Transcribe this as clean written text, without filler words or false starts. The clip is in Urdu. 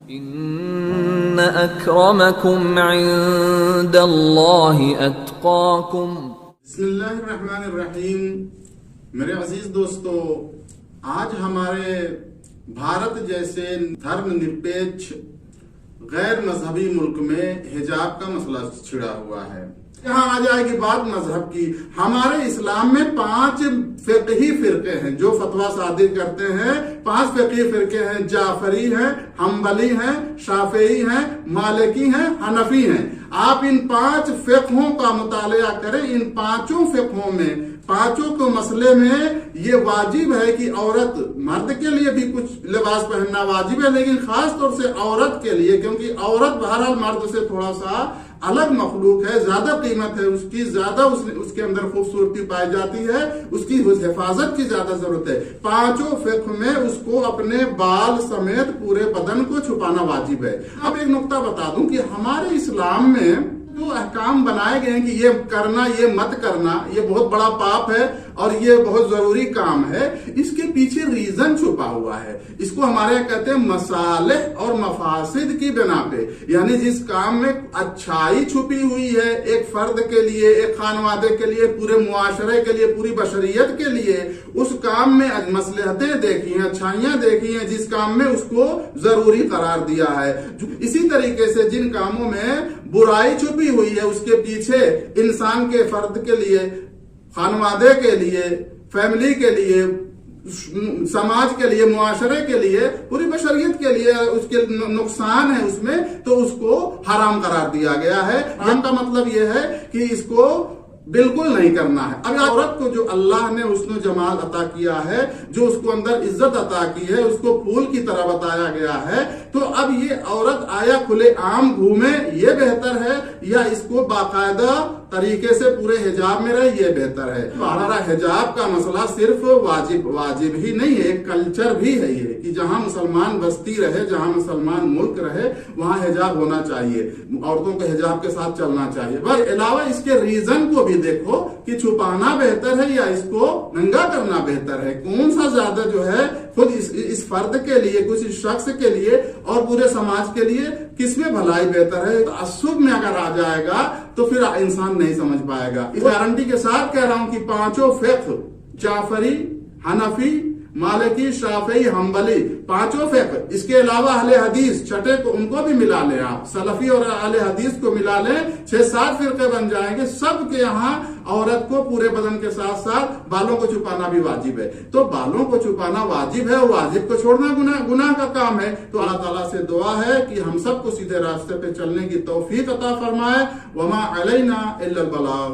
ان اکرمکم عند اللہ اتقاکم۔ بسم اللہ الرحمن الرحیم۔ میرے عزیز دوستو، آج ہمارے بھارت جیسے دھرم نرپیکش غیر مذہبی ملک میں حجاب کا مسئلہ چھڑا ہوا ہے۔ یہاں آ جائے گی بات مذہب کی۔ ہمارے اسلام میں 5 فقہی فرقے ہیں جو فتویٰ صادر کرتے ہیں۔ 5 فقہی فرقے ہیں، جعفری ہیں، حنبلی ہیں، شافعی ہیں، مالکی ہیں، حنفی ہیں۔ آپ ان 5 فقہوں کا مطالعہ کریں۔ ان 5 فقہوں میں 5 کو مسئلے میں یہ واجب ہے کہ عورت، مرد کے لیے بھی کچھ لباس پہننا واجب ہے، لیکن خاص طور سے عورت کے لیے، کیونکہ عورت بہرحال مرد سے تھوڑا سا الگ مخلوق ہے، زیادہ قیمت ہے اس کی، زیادہ اس کے اندر خوبصورتی پائی جاتی ہے، اس کی حفاظت کی زیادہ ضرورت ہے۔ 5 فقہ میں اس کو اپنے بال سمیت پورے بدن کو چھپانا واجب ہے۔ اب ایک نقطہ بتا دوں کہ ہمارے اسلام میں جو احکام بنائے گئے ہیں کہ یہ کرنا، یہ مت کرنا، یہ بہت بڑا پاپ ہے اور یہ بہت ضروری کام ہے، اس کے پیچھے ریزن چھپا ہوا ہے۔ اس کو ہمارے یہاں کہتے ہیں مصالح اور مفاسد کی بنا پہ، یعنی جس کام میں اچھائی چھپی ہوئی ہے ایک فرد کے لیے، ایک خانوادے کے لیے، پورے معاشرے کے لیے، پوری بشریت کے لیے، اس کام میں مصلحتیں دیکھی ہیں، اچھائیاں دیکھی ہیں، جس کام میں اس کو ضروری قرار دیا ہے۔ اسی طریقے سے جن کاموں میں برائی چھپی ہوئی ہے، اس کے پیچھے انسان کے فرد کے لیے، خانوادے کے لیے، فیملی کے لیے، سماج کے لیے، معاشرے کے لیے، پوری بشریت کے لیے اس کے نقصان ہے اس میں، تو اس کو حرام قرار دیا گیا ہے۔ حرام کا مطلب یہ ہے کہ اس کو بالکل نہیں کرنا ہے۔ اب عورت کو جو اللہ نے حسن و جمال عطا کیا ہے، جو اس کو اندر عزت عطا کی ہے، اس کو پھول کی طرح بتایا گیا ہے، تو اب یہ عورت آیا کھلے عام گھومے یہ بہتر ہے یا اس کو باقاعدہ طریقے سے پورے حجاب میں رہے یہ بہتر ہے؟ ہمارا حجاب کا مسئلہ صرف واجب ہی نہیں ہے، ایک کلچر بھی ہے یہ کہ جہاں مسلمان بستی رہے، جہاں مسلمان ملک رہے، وہاں حجاب ہونا چاہیے، عورتوں کو حجاب کے ساتھ چلنا چاہیے۔ بس علاوہ اس کے ریزن کو بھی دیکھو کہ چھپانا بہتر ہے یا اس کو ننگا کرنا بہتر ہے، کون سا زیادہ جو ہے خود اس فرد کے لیے، کسی شخص کے لیے اور پورے سماج کے لیے کس میں بھلائی بہتر ہے۔ تعصب میں اگر آ جائے گا تو پھر انسان نہیں سمجھ پائے گا۔ اس گارنٹی کے ساتھ کہہ رہا ہوں کہ 5 فقہ، جعفری، حنفی، مالکی، شافعی، حنبلی، 5 فقہ، اس کے علاوہ اہل حدیث 6 کو، ان کو بھی ملا لیں آپ، سلفی اور اہل حدیث کو ملا لیں، 6-7 فرقے بن جائیں گے۔ سب کے یہاں عورت کو پورے بدن کے ساتھ ساتھ بالوں کو چھپانا بھی واجب ہے۔ تو بالوں کو چھپانا واجب ہے اور واجب کو چھوڑنا گناہ کا کام ہے۔ تو اللہ تعالیٰ سے دعا ہے کہ ہم سب کو سیدھے راستے پہ چلنے کی توفیق عطا فرمائے۔ وما علینا الا البلاغ۔